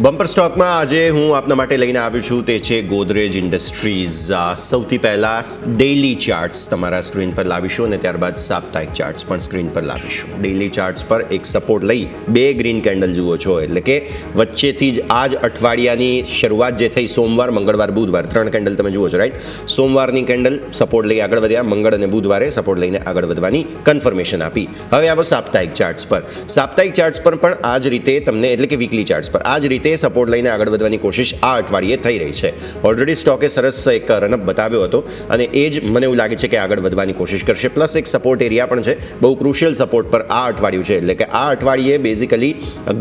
Bumper સ્ટોકમાં આજે હું આપના માટે લઈને આવ્યો છું તે છે ગોદરેજ ઇન્ડસ્ટ્રીઝ. સૌથી પહેલાં ડેઇલી ચાર્ટ્સ તમારા સ્ક્રીન પર લાવીશું અને ત્યારબાદ સાપ્તાહિક ચાર્ટ્સ પણ સ્ક્રીન પર લાવીશું. ડેઇલી ચાર્ટ્સ પર એક સપોર્ટ લઈ બે ગ્રીન કેન્ડલ જુઓ છો, એટલે કે વચ્ચેથી જ આ જ અઠવાડિયાની શરૂઆત જે થઈ સોમવાર, મંગળવાર, બુધવાર, 3 કેન્ડલ તમે જુઓ છો, રાઈટ. સોમવારની કેન્ડલ સપોર્ટ લઈ આગળ વધ્યા, મંગળ અને બુધવારે સપોર્ટ લઈને આગળ વધવાની કન્ફર્મેશન આપી. હવે આવો સાપ્તાહિક ચાર્ટ્સ પર. સાપ્તાહિક ચાર્ટ્સ પર પણ આ જ રીતે તમને, એટલે કે વીકલી ચાર્ટ્સ પર આ જ રીતે સપોર્ટ લઈને આગળ વધવાની કોશિશ આ અઠવાડિયે થઈ રહી છે. ઓલરેડી સ્ટોકે સરસ એક રનઅપ બતાવ્યો હતો અને એ જ મને એવું લાગે છે કે આગળ વધવાની કોશિશ કરશે. પ્લસ એક સપોર્ટ એરિયા પણ છે, બહુ ક્રુશિયલ સપોર્ટ પર આ અઠવાડિયું છે, એટલે કે આ અઠવાડિયે બેઝિકલી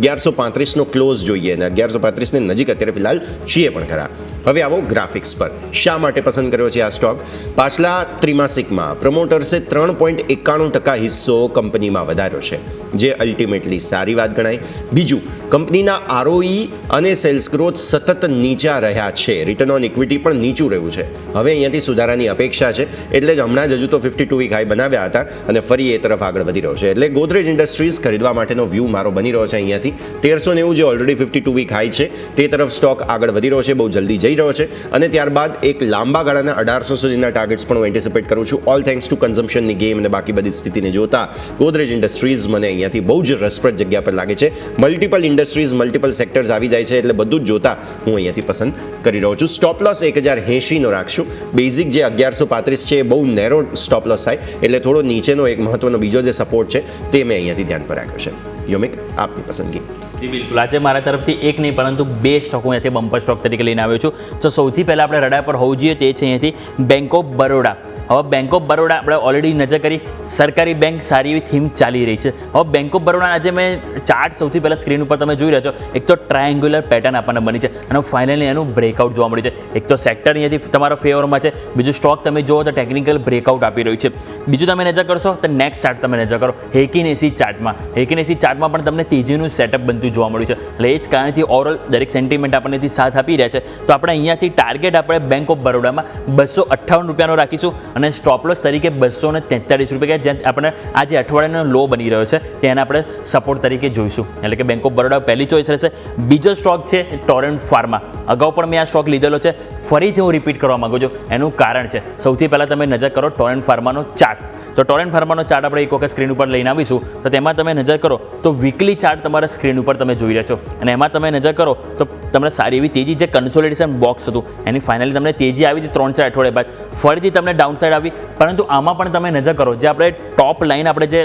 1135નો ક્લોઝ જોઈએ અને 1135ની નજીક અત્યારે ફિલહાલ છીએ પણ ખરા. હવે આવો ગ્રાફિક્સ પર. શા માટે પસંદ કર્યો છે આ સ્ટોક? પાછલા ત્રિમાસિકમાં પ્રમોટર્સે 3.91% હિસ્સો કંપનીમાં વધાર્યો છે, જે અલ્ટિમેટલી સારી વાત ગણાય. બીજું, કંપનીના ROE અને સેલ્સ ગ્રોથ સતત નીચા રહ્યા છે, રિટર્ન ઓન ઇક્વિટી પણ નીચું રહ્યું છે. હવે અહીંયાથી સુધારાની અપેક્ષા છે, એટલે જ હમણાં જ હજુ તો 52 વીક હાઈ બનાવ્યા હતા અને ફરી એ તરફ આગળ વધી રહ્યો છે. એટલે ગોદરેજ ઇન્ડસ્ટ્રીઝ ખરીદવા માટેનો વ્યૂ મારો બની રહ્યો છે. અહીંયાથી 1390 જે ઓલરેડી 52 વીક હાઈ છે તે તરફ સ્ટોક આગળ વધી રહ્યો છે, બહુ જલ્દી જઈ રહ્યો છે અને ત્યારબાદ એક લાંબા ગાળાના 1800 સુધીના ટાર્ગેટ્સ પણ હું એન્ટિસિપેટ કરું છું. ઓલ થેન્ક્સ ટુ કન્ઝમ્પશનની ગેમ અને બાકી બધી સ્થિતિને જોતા ગોદરેજ ઇન્ડસ્ટ્રીઝ મને અહીંયાથી બહુ જ રસપ્રદ જગ્યા પર લાગે છે. મલ્ટિપલ ઇન્ડસ્ટ્રીઝ, મલ્ટિપલ સેક્ટર્સ આવી જાય છે, એટલે બધું જ જોતા હું અહીંયાથી પસંદ કરી રહ્યો છું. સ્ટોપ લોસ 1080નો રાખશું. બેઝિક જે 1135 છે એ બહુ નેરો સ્ટોપ લોસ થાય, એટલે થોડો નીચેનો એક મહત્વનો બીજો જે સપોર્ટ છે તે મેં અહીંયાથી ધ્યાન પર રાખ્યો છે. યોમિક, આપની પસંદગી. જી બિલકુલ. આજે મારા તરફથી એક નહીં પરંતુ બે સ્ટોક હું અહીંયાથી બમ્પર સ્ટોક તરીકે લઈને આવ્યો છું. તો સૌથી પહેલાં આપણે રડાર પર હોવું જોઈએ તે છે અહીંયાથી બેંક ઓફ બરોડા. હવે બેંક ઓફ બરોડા આપણે ઓલરેડી નજર કરી, સરકારી બેંક સારી એવી થીમ ચાલી રહી છે. હવે બેંક ઓફ બરોડા આજે મેં ચાર્ટ સૌથી પહેલાં સ્ક્રીન ઉપર તમે જોઈ રહ્યા છો, એક તો ટ્રાયેન્ગ્યુલર પેટર્ન આપણને બની છે અને ફાઇનલી એનું બ્રેકઆઉટ જોવા મળ્યું છે. એક તો સેક્ટર અહીંયાથી તમારા ફેવરમાં છે, બીજું સ્ટોક તમે જુઓ તો ટેકનિકલ બ્રેકઆઉટ આપી રહ્યું છે. બીજું તમે નજર કરશો તો નેક્સ્ટ ચાર્ટ તમે નજર કરો, હેકિન એસી ચાર્ટમાં. હેકિન એસી ચાર્ટમાં પણ તમને તેજીનું સેટઅપ બનતું જોવા મળ્યું છે. એટલે એ જ કારણથી ઓવરઓલ દરેક સેન્ટિમેન્ટ આપણનેથી સાથ આપી રહ્યા છે. તો આપણે અહીંયાથી ટાર્ગેટ આપણે બેંક ઓફ બરોડામાં 258 રૂપિયાનો રાખીશું અને સ્ટોપ લોસ તરીકે 243 રૂપિયા, જ્યાં આપણે આ જે અઠવાડિયાનો લો બની રહ્યો છે તેને આપણે સપોર્ટ તરીકે જોઈશું. એટલે કે બેંક ઓફ બરોડા પહેલી ચોઈસ રહેશે. બીજો સ્ટોક છે ટોરેન્ટ ફાર્મા. અગાઉ પણ મેં આ સ્ટોક લીધેલો છે, ફરીથી હું રિપીટ કરવા માગું છું. એનું કારણ છે, સૌથી પહેલાં તમે નજર કરો ટોરેન્ટ ફાર્માનો ચાર્ટ. તો ટોરેન્ટ ફાર્માનો ચાર્ટ આપણે એક વખત સ્ક્રીન ઉપર લઈને આવીશું. તો તેમાં તમે નજર કરો તો વીકલી ચાર્ટ તમારા સ્ક્રીન ઉપર તમે જોઈ રહ્યા છો અને એમાં તમે નજર કરો તો તમને સારી એવી તેજી, જે કન્સોલિડેશન બોક્સ હતું એની ફાઇનલી તમને તેજી આવી હતી 3-4 અઠવાડિયા બાદ, ફરીથી તમને ડાઉન સાઇડ આવી. પરંતુ આમાં પણ તમે નજર કરો, જે આપણે ટોપ લાઇન આપણે જે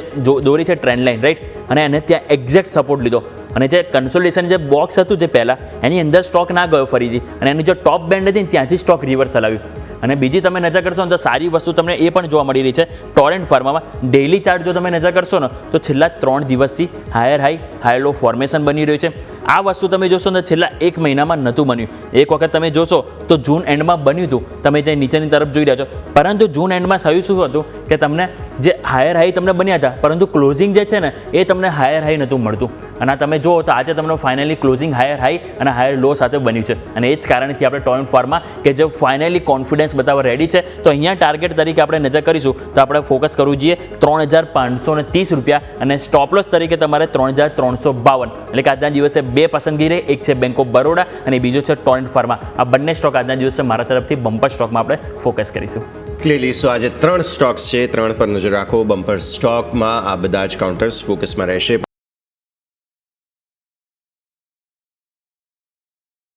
દોરી છે ટ્રેન્ડ લાઇન, રાઈટ, અને એને ત્યાં એક્ઝેક્ટ સપોર્ટ લીધો અને જે કન્સોલિડેશન જે બોક્સ હતું જે પહેલાં એની અંદર સ્ટોક ના ગયો ફરીથી, અને એની જે ટોપ બેન્ડ હતી ત્યાંથી સ્ટોક રિવર્સ હલાવ્યું. અને બીજી તમે નજર કરશો ને તો સારી વસ્તુ તમને એ પણ જોવા મળી રહી છે ટોરેન્ટ ફાર્મામાં. ડેઇલી ચાર્ટ જો તમે નજર કરશો ને તો છેલ્લા 3 દિવસથી હાયર હાઈ હાયર લો ફોર્મેશન બની રહ્યું છે. આ વસ્તુ તમે જોશો ને છેલ્લા 1 મહિનામાં નહોતું બન્યું. એક વખત તમે જોશો તો જૂન એન્ડમાં બન્યું હતું, તમે જે નીચેની તરફ જોઈ રહ્યા છો. પરંતુ જૂન એન્ડમાં થયું શું હતું કે તમને જે હાયર હાઈ તમને બન્યા હતા, પરંતુ ક્લોઝિંગ જે છે ને એ તમને હાયર હાઈ નહોતું મળતું. અને તમે જુઓ તો આજે તમને ફાઇનલી ક્લોઝિંગ હાયર હાઈ અને હાયર લો સાથે બન્યું છે. અને એ જ કારણથી આપણે ટોરેન્ટ ફાર્મા કે જે ફાઇનલી કોન્ફિડન્સ બતાવવા રેડી છે, તો અહીંયા ટાર્ગેટ તરીકે આપણે નજર કરીશું તો આપણે ફોકસ કરવું જોઈએ 3530 રૂપિયા અને સ્ટોપ લોસ તરીકે તમારે 3352. એટલે કે આજના દિવસે બે પસંદગી રહી, એક છે બેંક ઓફ બરોડા અને બીજો છે ટોરેન્ટ ફાર્મા. આ બંને સ્ટોક આજના દિવસે મારા તરફથી બમ્પર સ્ટોકમાં આપણે ફોકસ કરીશું. ક્લિયરલી. સો આજે 3 સ્ટોક્સ છે, 3 પર નજર રાખો. બમ્પર સ્ટોકમાં આ બધા જ કાઉન્ટર્સ ફોકસમાં રહેશે.